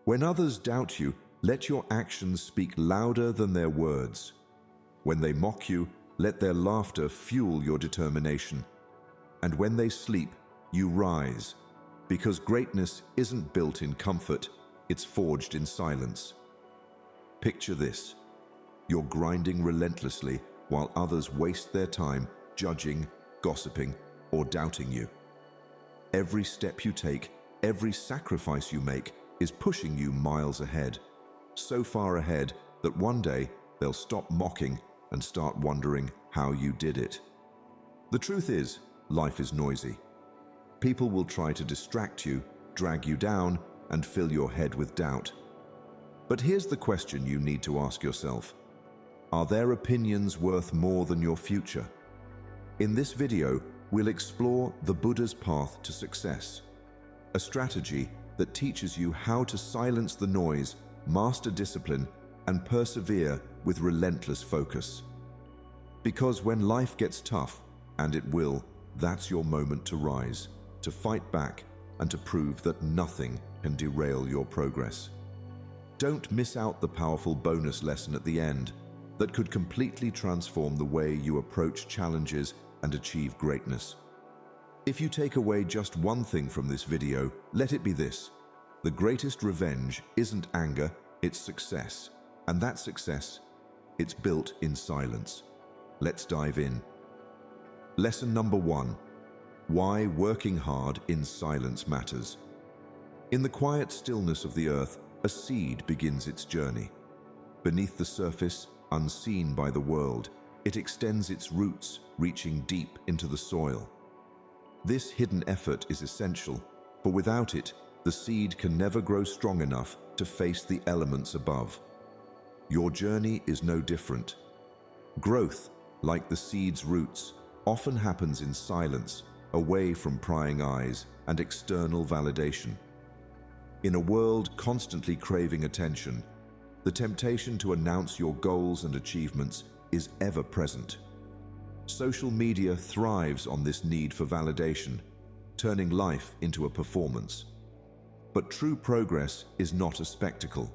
When others doubt you, let your actions speak louder than their words. When they mock you, let their laughter fuel your determination. And when they sleep, you rise, because greatness isn't built in comfort, it's forged in silence. Picture this: you're grinding relentlessly while others waste their time judging, gossiping, or doubting you. Every step you take, every sacrifice you make is pushing you miles ahead, so far ahead that one day they'll stop mocking and start wondering how you did it. The truth is, life is noisy. People will try to distract you, drag you down, and fill your head with doubt. But here's the question you need to ask yourself: are their opinions worth more than your future? In this video, we'll explore the Buddha's path to success, a strategy that teaches you how to silence the noise, master discipline, and persevere with relentless focus. Because when life gets tough, and it will, that's your moment to rise, to fight back, and to prove that nothing can derail your progress. Don't miss out the powerful bonus lesson at the end that could completely transform the way you approach challenges and achieve greatness. If you take away just one thing from this video, let it be this: the greatest revenge isn't anger, it's success. And that success, it's built in silence. Let's dive in. Lesson number 1: why working hard in silence matters. In the quiet stillness of the earth, a seed begins its journey. Beneath the surface, unseen by the world, it extends its roots, reaching deep into the soil. This hidden effort is essential, for without it, the seed can never grow strong enough to face the elements above. Your journey is no different. Growth, like the seed's roots, often happens in silence, away from prying eyes and external validation. In a world constantly craving attention, the temptation to announce your goals and achievements is ever present. Social media thrives on this need for validation, turning life into a performance. But true progress is not a spectacle.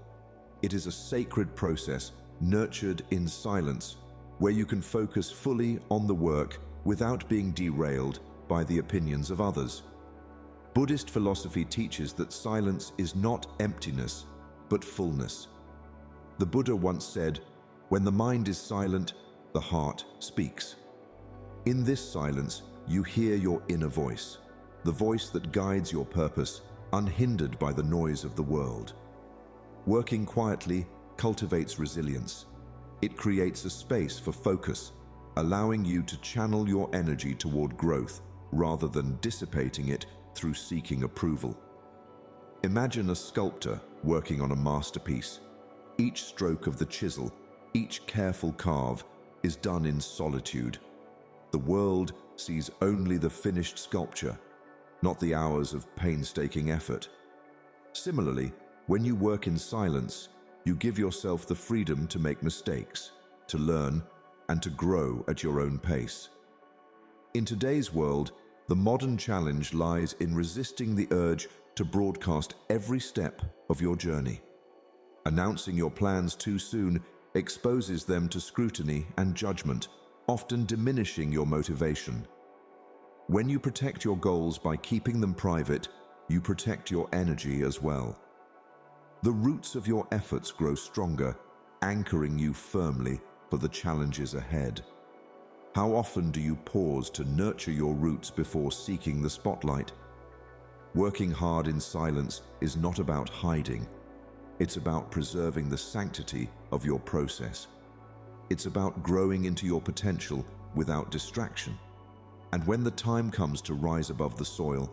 It is a sacred process nurtured in silence, where you can focus fully on the work without being derailed by the opinions of others. Buddhist philosophy teaches that silence is not emptiness, but fullness. The Buddha once said, "When the mind is silent, the heart speaks." In this silence, you hear your inner voice, the voice that guides your purpose, unhindered by the noise of the world. Working quietly cultivates resilience. It creates a space for focus, allowing you to channel your energy toward growth rather than dissipating it through seeking approval. Imagine a sculptor working on a masterpiece. Each stroke of the chisel, each careful carve, is done in solitude. The world sees only the finished sculpture, not the hours of painstaking effort. Similarly, when you work in silence, you give yourself the freedom to make mistakes, to learn, and to grow at your own pace. In today's world, the modern challenge lies in resisting the urge to broadcast every step of your journey. Announcing your plans too soon exposes them to scrutiny and judgment, often diminishing your motivation. When you protect your goals by keeping them private, you protect your energy as well. The roots of your efforts grow stronger, anchoring you firmly for the challenges ahead. How often do you pause to nurture your roots before seeking the spotlight? Working hard in silence is not about hiding. It's about preserving the sanctity of your process. It's about growing into your potential without distraction. And when the time comes to rise above the soil,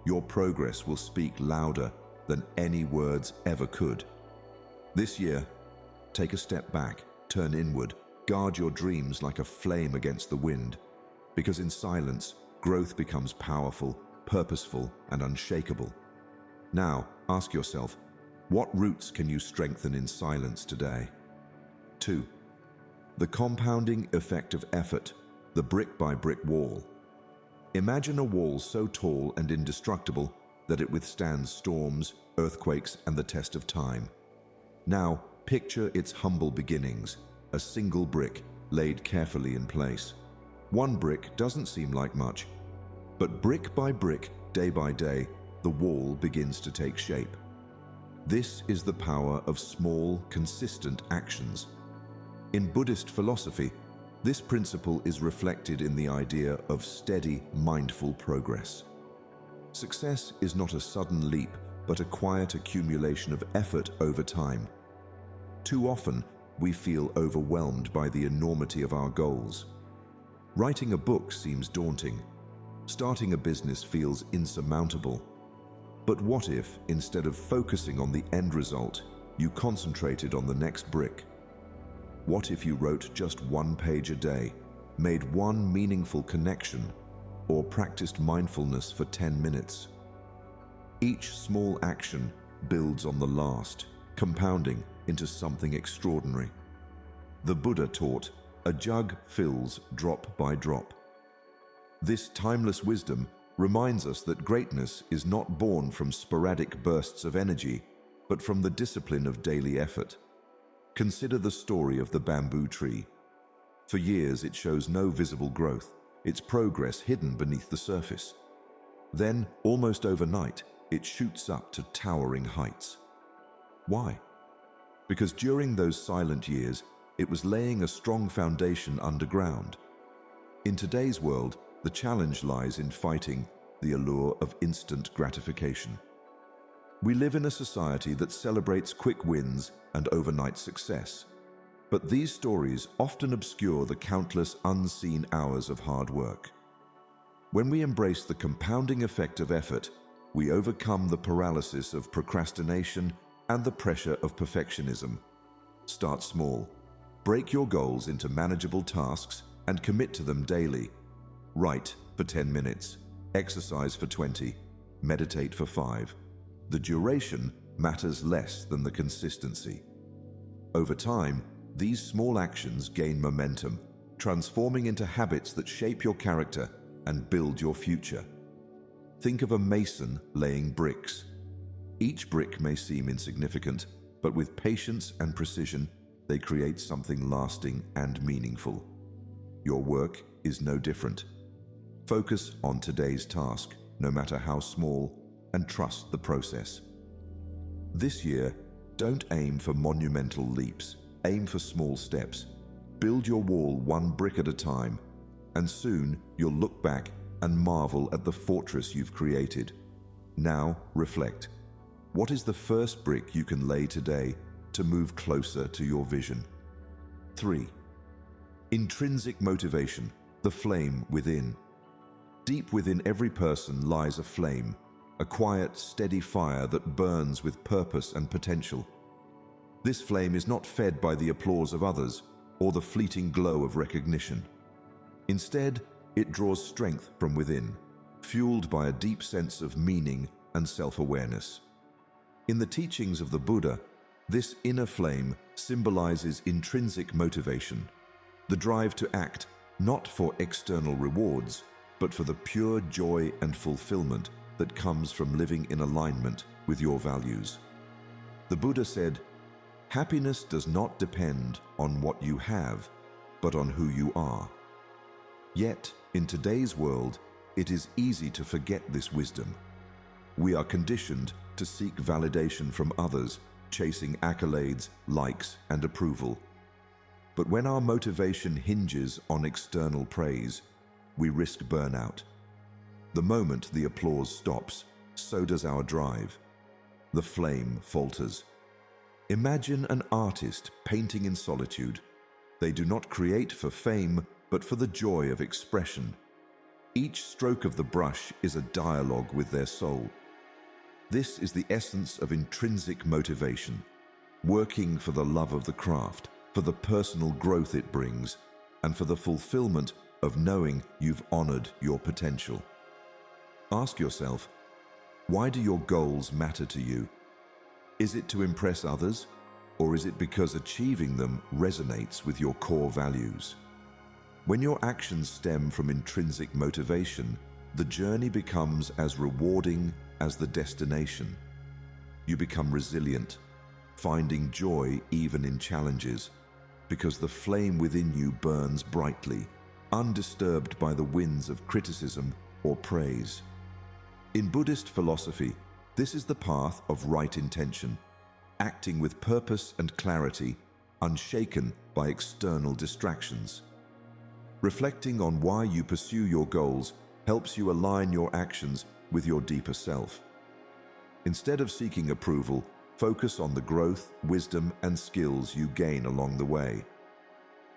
your progress will speak louder than any words ever could. This year, take a step back, turn inward, guard your dreams like a flame against the wind, because in silence, growth becomes powerful, purposeful, and unshakable. Now, ask yourself, what roots can you strengthen in silence today? 2. The compounding effect of effort, the brick-by-brick wall. Imagine a wall so tall and indestructible that it withstands storms, earthquakes, and the test of time. Now, picture its humble beginnings, a single brick laid carefully in place. One brick doesn't seem like much, but brick by brick, day by day, the wall begins to take shape. This is the power of small, consistent actions. In Buddhist philosophy, this principle is reflected in the idea of steady, mindful progress. Success is not a sudden leap, but a quiet accumulation of effort over time. Too often, we feel overwhelmed by the enormity of our goals. Writing a book seems daunting. Starting a business feels insurmountable. But what if, instead of focusing on the end result, you concentrated on the next brick? What if you wrote just one page a day, made one meaningful connection, or practiced mindfulness for 10 minutes? Each small action builds on the last, compounding into something extraordinary. The Buddha taught, "A jug fills drop by drop." This timeless wisdom reminds us that greatness is not born from sporadic bursts of energy, but from the discipline of daily effort. Consider the story of the bamboo tree. For years, it shows no visible growth, its progress hidden beneath the surface. Then, almost overnight, it shoots up to towering heights. Why? Because during those silent years, it was laying a strong foundation underground. In today's world, the challenge lies in fighting the allure of instant gratification. We live in a society that celebrates quick wins and overnight success. But these stories often obscure the countless unseen hours of hard work. When we embrace the compounding effect of effort, we overcome the paralysis of procrastination and the pressure of perfectionism. Start small. Break your goals into manageable tasks and commit to them daily. Write for 10 minutes, exercise for 20, meditate for 5. The duration matters less than the consistency. Over time, these small actions gain momentum, transforming into habits that shape your character and build your future. Think of a mason laying bricks. Each brick may seem insignificant, but with patience and precision, they create something lasting and meaningful. Your work is no different. Focus on today's task, no matter how small, and trust the process. This year, don't aim for monumental leaps. Aim for small steps. Build your wall one brick at a time, and soon you'll look back and marvel at the fortress you've created. Now, reflect. What is the first brick you can lay today to move closer to your vision? 3. Intrinsic motivation, the flame within. Deep within every person lies a flame, a quiet, steady fire that burns with purpose and potential. This flame is not fed by the applause of others or the fleeting glow of recognition. Instead, it draws strength from within, fueled by a deep sense of meaning and self-awareness. In the teachings of the Buddha, this inner flame symbolizes intrinsic motivation, the drive to act not for external rewards, but for the pure joy and fulfillment that comes from living in alignment with your values. The Buddha said, "Happiness does not depend on what you have, but on who you are." Yet, in today's world, it is easy to forget this wisdom. We are conditioned to seek validation from others, chasing accolades, likes, and approval. But when our motivation hinges on external praise, we risk burnout. The moment the applause stops, so does our drive. The flame falters. Imagine an artist painting in solitude. They do not create for fame, but for the joy of expression. Each stroke of the brush is a dialogue with their soul. This is the essence of intrinsic motivation, working for the love of the craft, for the personal growth it brings, and for the fulfillment of knowing you've honored your potential. Ask yourself, why do your goals matter to you? Is it to impress others, or is it because achieving them resonates with your core values? When your actions stem from intrinsic motivation, the journey becomes as rewarding as the destination. You become resilient, finding joy even in challenges, because the flame within you burns brightly, undisturbed by the winds of criticism or praise. In Buddhist philosophy, this is the path of right intention, acting with purpose and clarity, unshaken by external distractions. Reflecting on why you pursue your goals helps you align your actions with your deeper self. Instead of seeking approval, focus on the growth, wisdom, and skills you gain along the way.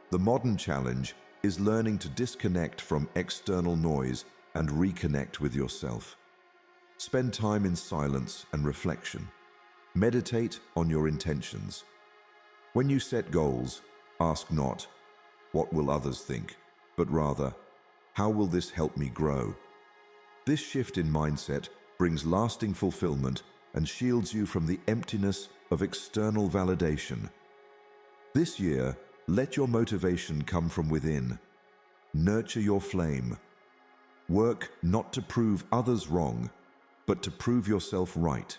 The modern challenge is learning to disconnect from external noise and reconnect with yourself. Spend time in silence and reflection. Meditate on your intentions. When you set goals, ask not, "What will others think?" but rather, "How will this help me grow?" This shift in mindset brings lasting fulfillment and shields you from the emptiness of external validation. This year, let your motivation come from within. Nurture your flame. Work not to prove others wrong, but to prove yourself right.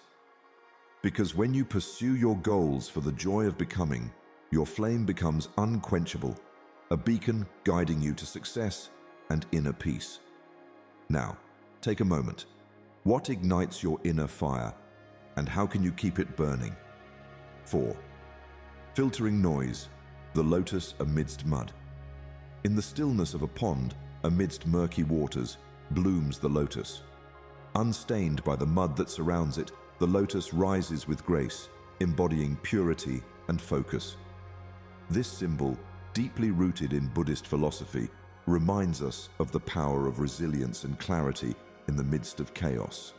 Because when you pursue your goals for the joy of becoming, your flame becomes unquenchable, a beacon guiding you to success and inner peace. Now, take a moment. What ignites your inner fire, and how can you keep it burning? 4. Filtering noise, the lotus amidst mud. In the stillness of a pond, amidst murky waters, blooms the lotus. Unstained by the mud that surrounds it, the lotus rises with grace, embodying purity and focus. This symbol, deeply rooted in Buddhist philosophy, reminds us of the power of resilience and clarity in the midst of chaos.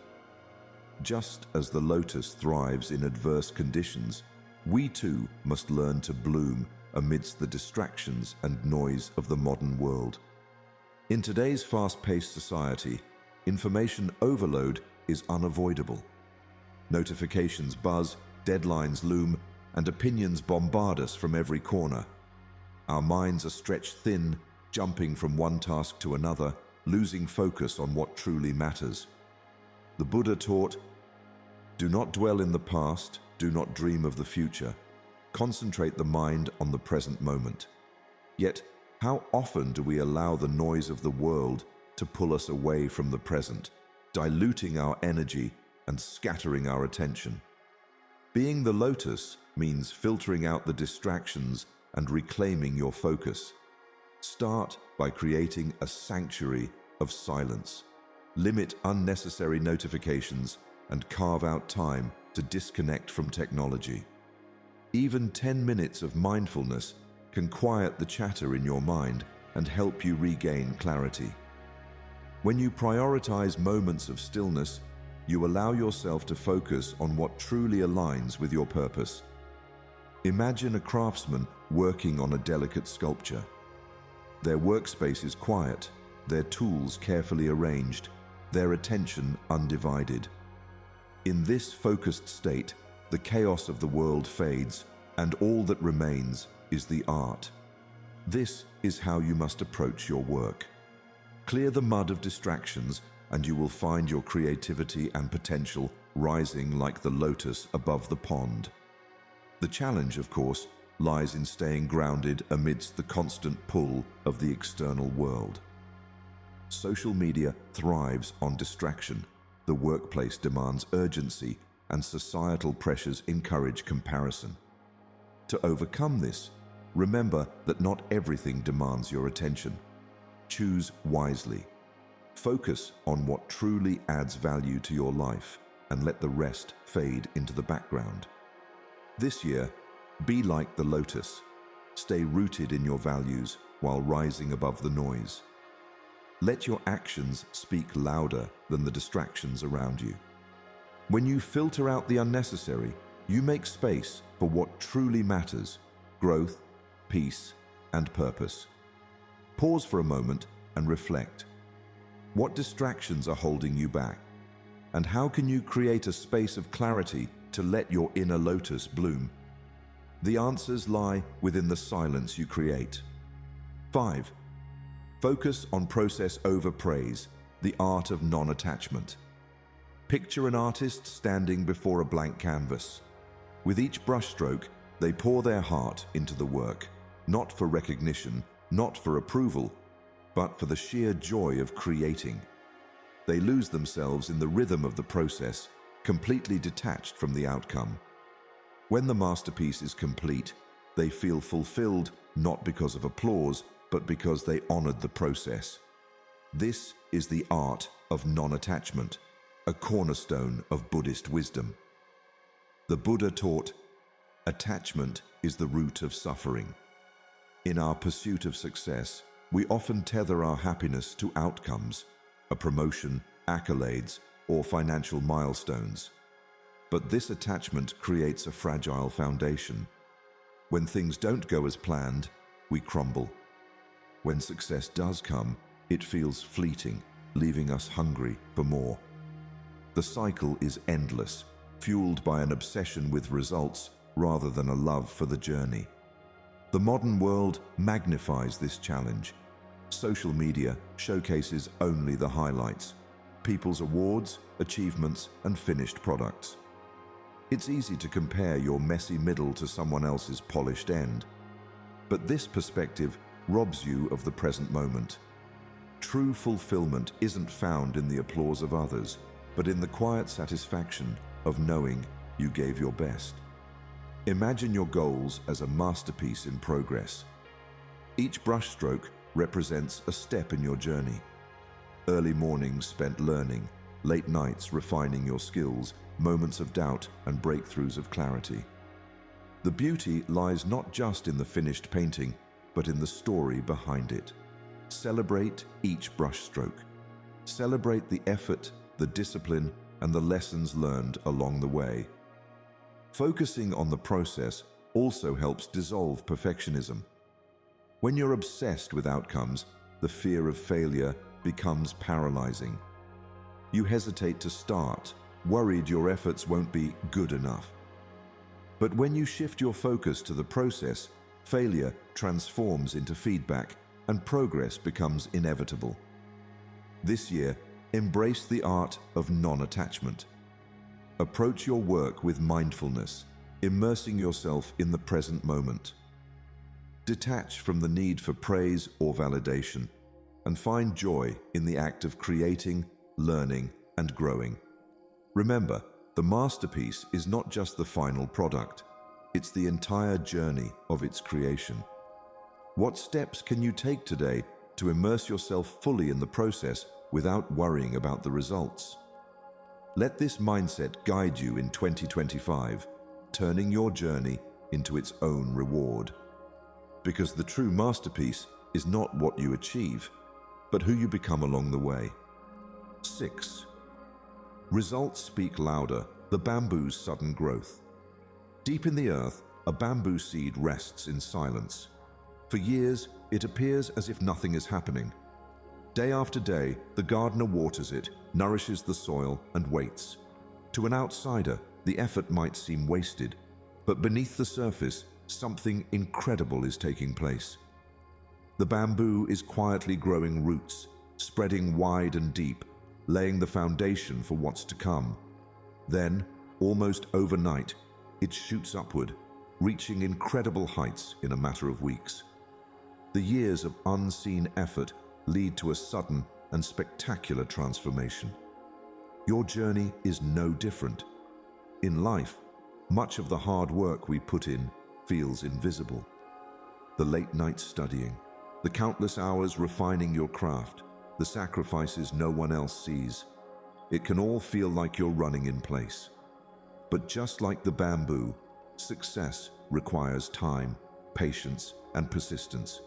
Just as the lotus thrives in adverse conditions, we too must learn to bloom amidst the distractions and noise of the modern world. In today's fast-paced society, information overload is unavoidable. Notifications buzz, deadlines loom, and opinions bombard us from every corner. Our minds are stretched thin, jumping from one task to another, losing focus on what truly matters. The Buddha taught, "Do not dwell in the past, do not dream of the future. Concentrate the mind on the present moment." Yet, how often do we allow the noise of the world to pull us away from the present, diluting our energy and scattering our attention? Being the lotus means filtering out the distractions and reclaiming your focus. Start by creating a sanctuary of silence. Limit unnecessary notifications and carve out time to disconnect from technology. Even 10 minutes of mindfulness can quiet the chatter in your mind and help you regain clarity. When you prioritize moments of stillness, you allow yourself to focus on what truly aligns with your purpose. Imagine a craftsman working on a delicate sculpture. Their workspace is quiet, their tools carefully arranged, their attention undivided. In this focused state, the chaos of the world fades, and all that remains is the art. This is how you must approach your work. Clear the mud of distractions, and you will find your creativity and potential rising like the lotus above the pond. The challenge, of course, lies in staying grounded amidst the constant pull of the external world. Social media thrives on distraction, the workplace demands urgency, and societal pressures encourage comparison. To overcome this, remember that not everything demands your attention. Choose wisely. Focus on what truly adds value to your life and let the rest fade into the background. This year, be like the lotus. Stay rooted in your values while rising above the noise. Let your actions speak louder than the distractions around you. When you filter out the unnecessary, you make space for what truly matters: growth, peace, and purpose. Pause for a moment and reflect. What distractions are holding you back? And how can you create a space of clarity to let your inner lotus bloom? The answers lie within the silence you create. 5. Focus on process over praise, the art of non-attachment. Picture an artist standing before a blank canvas. With each brushstroke, they pour their heart into the work, not for recognition, not for approval, but for the sheer joy of creating. They lose themselves in the rhythm of the process, completely detached from the outcome. When the masterpiece is complete, they feel fulfilled not because of applause, but because they honored the process. This is the art of non-attachment, a cornerstone of Buddhist wisdom. The Buddha taught, attachment is the root of suffering. In our pursuit of success, we often tether our happiness to outcomes, a promotion, accolades, or financial milestones. But this attachment creates a fragile foundation. When things don't go as planned, we crumble. When success does come, it feels fleeting, leaving us hungry for more. The cycle is endless, fueled by an obsession with results rather than a love for the journey. The modern world magnifies this challenge. Social media showcases only the highlights, people's awards, achievements, and finished products. It's easy to compare your messy middle to someone else's polished end. But this perspective robs you of the present moment. True fulfillment isn't found in the applause of others, but in the quiet satisfaction of knowing you gave your best. Imagine your goals as a masterpiece in progress. Each brushstroke represents a step in your journey. Early mornings spent learning, late nights refining your skills, moments of doubt and breakthroughs of clarity. The beauty lies not just in the finished painting, but in the story behind it. Celebrate each brushstroke. Celebrate the effort, the discipline, and the lessons learned along the way. Focusing on the process also helps dissolve perfectionism. When you're obsessed with outcomes, the fear of failure becomes paralyzing. You hesitate to start, worried your efforts won't be good enough. But when you shift your focus to the process, failure transforms into feedback and progress becomes inevitable. This year, embrace the art of non-attachment. Approach your work with mindfulness, immersing yourself in the present moment. Detach from the need for praise or validation, and find joy in the act of creating, learning, and growing. Remember, the masterpiece is not just the final product, it's the entire journey of its creation. What steps can you take today to immerse yourself fully in the process without worrying about the results? Let this mindset guide you in 2025, turning your journey into its own reward. Because the true masterpiece is not what you achieve, but who you become along the way. 6. Results speak louder, the bamboo's sudden growth. Deep in the earth, a bamboo seed rests in silence. For years, it appears as if nothing is happening. Day after day, the gardener waters it, nourishes the soil, and waits. To an outsider, the effort might seem wasted, but beneath the surface, something incredible is taking place. The bamboo is quietly growing roots, spreading wide and deep, laying the foundation for what's to come. Then, almost overnight, it shoots upward, reaching incredible heights in a matter of weeks. The years of unseen effort lead to a sudden and spectacular transformation. Your journey is no different. In life, much of the hard work we put in feels invisible. The late nights studying, the countless hours refining your craft, the sacrifices no one else sees. It can all feel like you're running in place. But just like the bamboo, success requires time, patience, and persistence.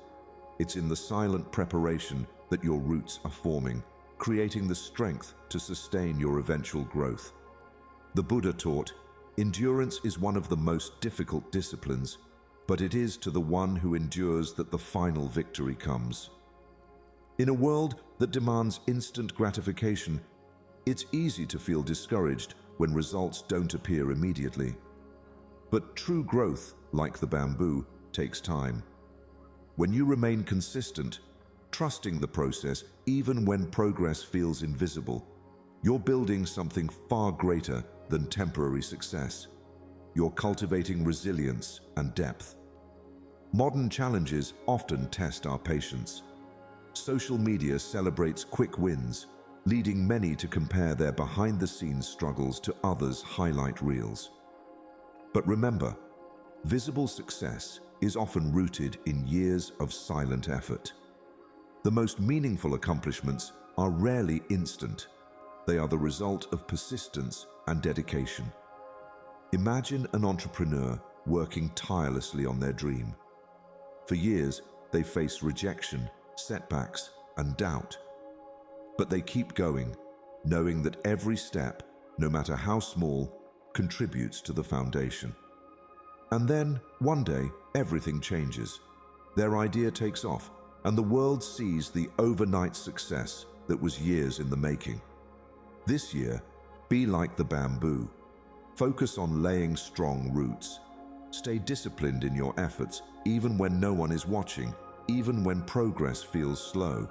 It's in the silent preparation that your roots are forming, creating the strength to sustain your eventual growth. The Buddha taught, endurance is one of the most difficult disciplines, but it is to the one who endures that the final victory comes. In a world that demands instant gratification, it's easy to feel discouraged when results don't appear immediately. But true growth, like the bamboo, takes time. When you remain consistent, trusting the process even when progress feels invisible, You're building something far greater than temporary success. You're cultivating resilience and depth. Modern challenges often test our patience. Social media celebrates quick wins, leading many to compare their behind-the-scenes struggles to others' highlight reels. But remember, visible success is often rooted in years of silent effort. The most meaningful accomplishments are rarely instant. They are the result of persistence and dedication. Imagine an entrepreneur working tirelessly on their dream. For years, they face rejection, setbacks, and doubt. But they keep going, knowing that every step, no matter how small, contributes to the foundation. And then, one day, everything changes. Their idea takes off, and the world sees the overnight success that was years in the making. This year, be like the bamboo. Focus on laying strong roots. Stay disciplined in your efforts, even when no one is watching, even when progress feels slow.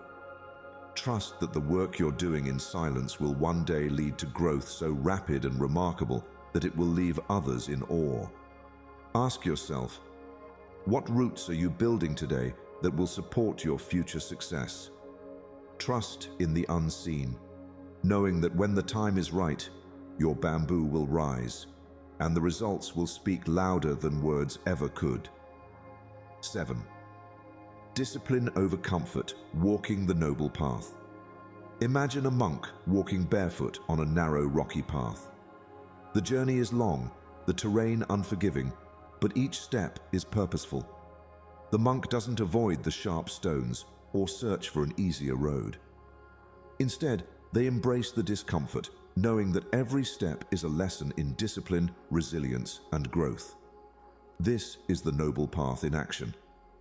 Trust that the work you're doing in silence will one day lead to growth so rapid and remarkable that it will leave others in awe. Ask yourself, what roots are you building today that will support your future success? Trust in the unseen, knowing that when the time is right, your bamboo will rise, and the results will speak louder than words ever could. 7. Discipline over comfort, walking the noble path. Imagine a monk walking barefoot on a narrow, rocky path. The journey is long, the terrain unforgiving, but each step is purposeful. The monk doesn't avoid the sharp stones or search for an easier road. Instead, they embrace the discomfort, knowing that every step is a lesson in discipline, resilience, and growth. This is the noble path in action,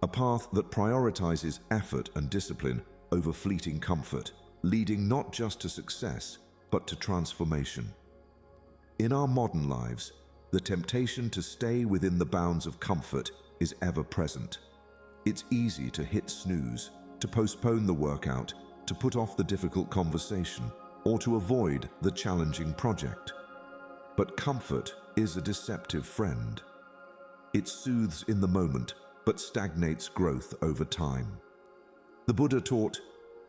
a path that prioritizes effort and discipline over fleeting comfort, leading not just to success, but to transformation. In our modern lives, the temptation to stay within the bounds of comfort is ever present. It's easy to hit snooze, to postpone the workout, to put off the difficult conversation, or to avoid the challenging project. But comfort is a deceptive friend. It soothes in the moment, but stagnates growth over time. The Buddha taught,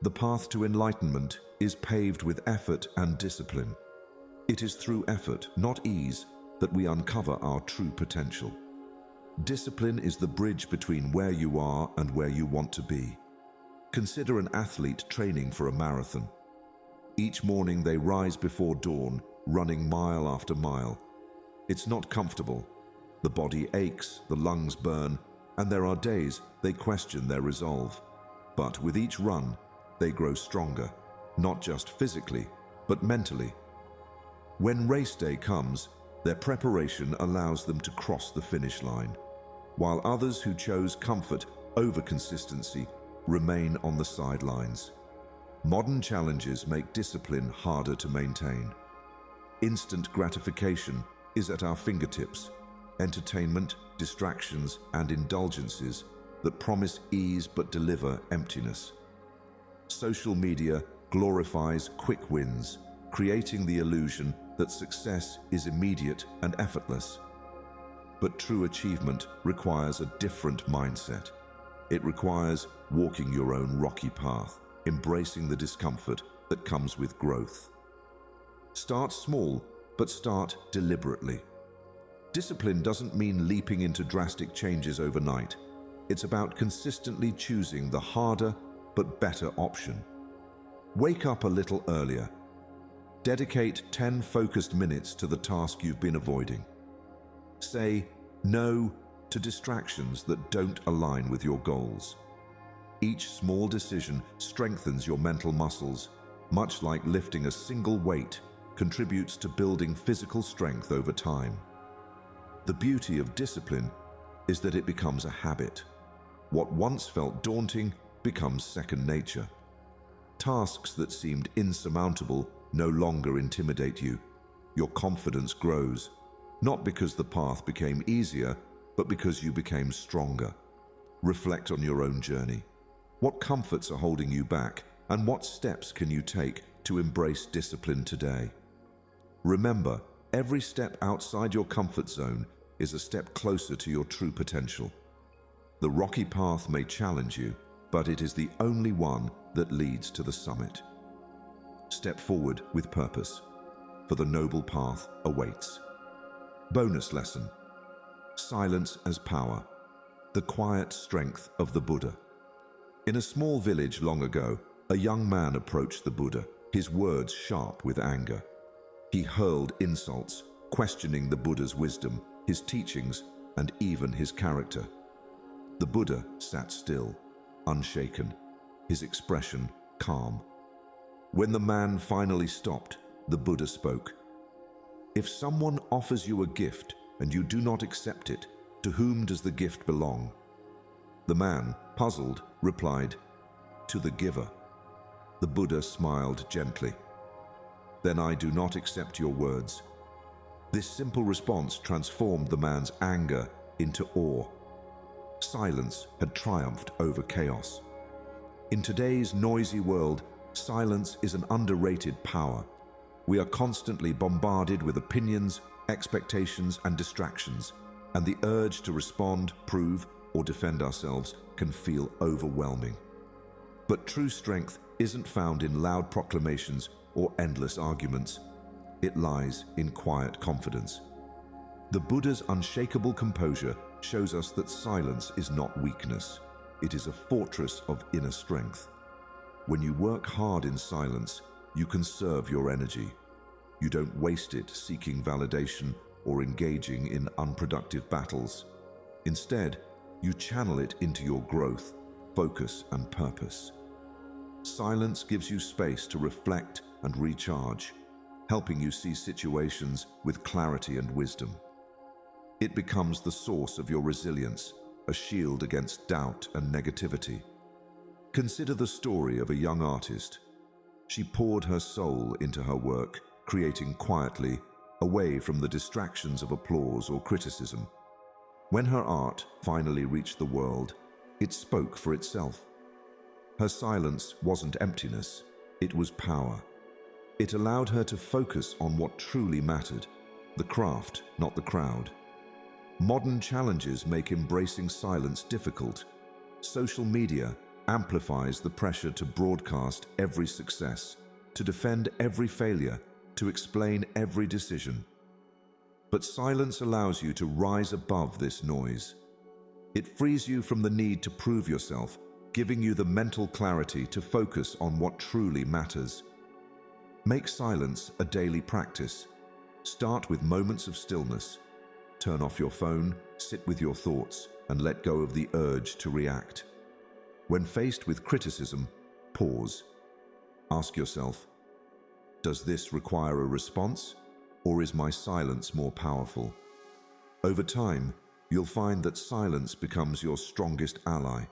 the path to enlightenment is paved with effort and discipline. It is through effort, not ease, that we uncover our true potential. Discipline is the bridge between where you are and where you want to be. Consider an athlete training for a marathon. Each morning they rise before dawn, running mile after mile. It's not comfortable. The body aches, the lungs burn, and there are days they question their resolve. But with each run, they grow stronger, not just physically, but mentally. When race day comes, their preparation allows them to cross the finish line, while others who chose comfort over consistency remain on the sidelines. Modern challenges make discipline harder to maintain. Instant gratification is at our fingertips. Entertainment, distractions, and indulgences that promise ease but deliver emptiness. Social media glorifies quick wins, creating the illusion that success is immediate and effortless. But true achievement requires a different mindset. It requires walking your own rocky path, embracing the discomfort that comes with growth. Start small, but start deliberately. Discipline doesn't mean leaping into drastic changes overnight. It's about consistently choosing the harder but better option. Wake up a little earlier. Dedicate 10 focused minutes to the task you've been avoiding. Say no to distractions that don't align with your goals. Each small decision strengthens your mental muscles, much like lifting a single weight contributes to building physical strength over time. The beauty of discipline is that it becomes a habit. What once felt daunting becomes second nature. Tasks that seemed insurmountable no longer intimidate you. Your confidence grows, not because the path became easier, but because you became stronger. Reflect on your own journey. What comforts are holding you back, and what steps can you take to embrace discipline today. Remember, every step outside your comfort zone is a step closer to your true potential. The rocky path may challenge you, but it is the only one that leads to the summit. Step forward with purpose, for the noble path awaits. Bonus lesson: silence as power, the quiet strength of the Buddha. In a small village long ago, a young man approached the Buddha, his words sharp with anger. He hurled insults, questioning the Buddha's wisdom, his teachings, and even his character. The Buddha sat still, unshaken, his expression calm. When the man finally stopped, the Buddha spoke. "If someone offers you a gift and you do not accept it, to whom does the gift belong?" The man, puzzled, replied, "To the giver." The Buddha smiled gently. "Then I do not accept your words." This simple response transformed the man's anger into awe. Silence had triumphed over chaos. In today's noisy world, silence is an underrated power. We are constantly bombarded with opinions, expectations, and distractions, and the urge to respond, prove, or defend ourselves can feel overwhelming. But true strength isn't found in loud proclamations or endless arguments. It lies in quiet confidence. The Buddha's unshakable composure shows us that silence is not weakness. It is a fortress of inner strength. When you work hard in silence, you conserve your energy. You don't waste it seeking validation or engaging in unproductive battles. Instead, you channel it into your growth, focus, and purpose. Silence gives you space to reflect and recharge, helping you see situations with clarity and wisdom. It becomes the source of your resilience, a shield against doubt and negativity. Consider the story of a young artist. She poured her soul into her work, creating quietly, away from the distractions of applause or criticism. When her art finally reached the world, it spoke for itself. Her silence wasn't emptiness, it was power. It allowed her to focus on what truly mattered, the craft, not the crowd. Modern challenges make embracing silence difficult. Social media amplifies the pressure to broadcast every success, to defend every failure, to explain every decision. But silence allows you to rise above this noise. It frees you from the need to prove yourself, giving you the mental clarity to focus on what truly matters. Make silence a daily practice. Start with moments of stillness. Turn off your phone, sit with your thoughts, and let go of the urge to react. When faced with criticism, pause. Ask yourself, does this require a response, or is my silence more powerful? Over time, you'll find that silence becomes your strongest ally,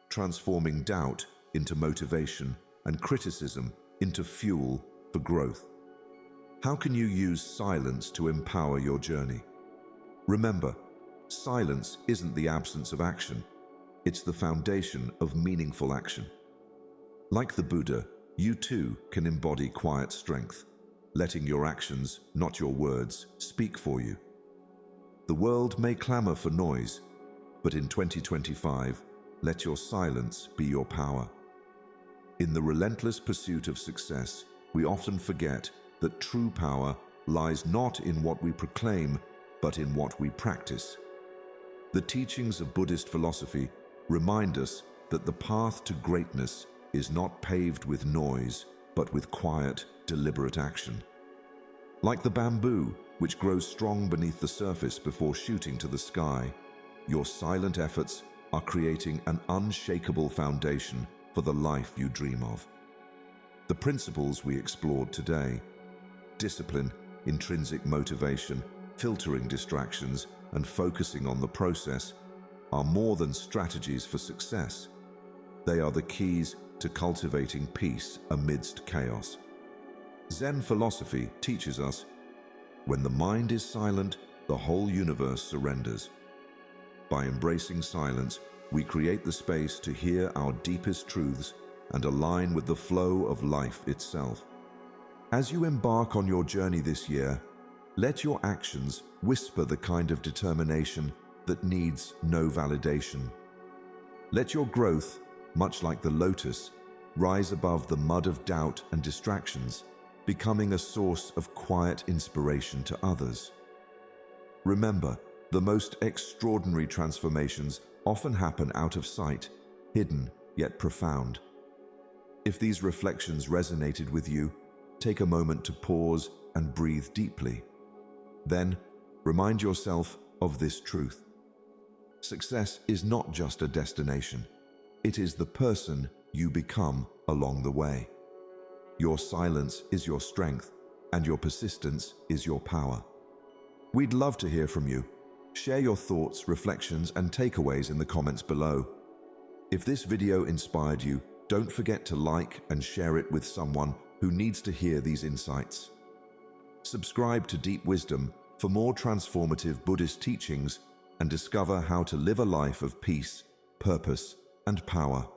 transforming doubt into motivation and criticism into fuel for growth. How can you use silence to empower your journey? Remember, silence isn't the absence of action. It's the foundation of meaningful action. Like the Buddha, you too can embody quiet strength, letting your actions, not your words, speak for you. The world may clamor for noise, but in 2025, let your silence be your power. In the relentless pursuit of success, we often forget that true power lies not in what we proclaim, but in what we practice. The teachings of Buddhist philosophy remind us that the path to greatness is not paved with noise, but with quiet, deliberate action. Like the bamboo, which grows strong beneath the surface before shooting to the sky, your silent efforts are creating an unshakable foundation for the life you dream of. The principles we explored today, discipline, intrinsic motivation, filtering distractions, and focusing on the process, are more than strategies for success. They are the keys to cultivating peace amidst chaos. Zen philosophy teaches us, when the mind is silent, the whole universe surrenders. By embracing silence, we create the space to hear our deepest truths and align with the flow of life itself. As you embark on your journey this year, let your actions whisper the kind of determination that needs no validation. Let your growth, much like the lotus, rise above the mud of doubt and distractions, becoming a source of quiet inspiration to others. Remember, the most extraordinary transformations often happen out of sight, hidden yet profound. If these reflections resonated with you, take a moment to pause and breathe deeply. Then, remind yourself of this truth. Success is not just a destination. It is the person you become along the way. Your silence is your strength, and your persistence is your power. We'd love to hear from you. Share your thoughts, reflections, and takeaways in the comments below. If this video inspired you, don't forget to like and share it with someone who needs to hear these insights. Subscribe to Deep Wisdom for more transformative Buddhist teachings and discover how to live a life of peace, purpose, and power.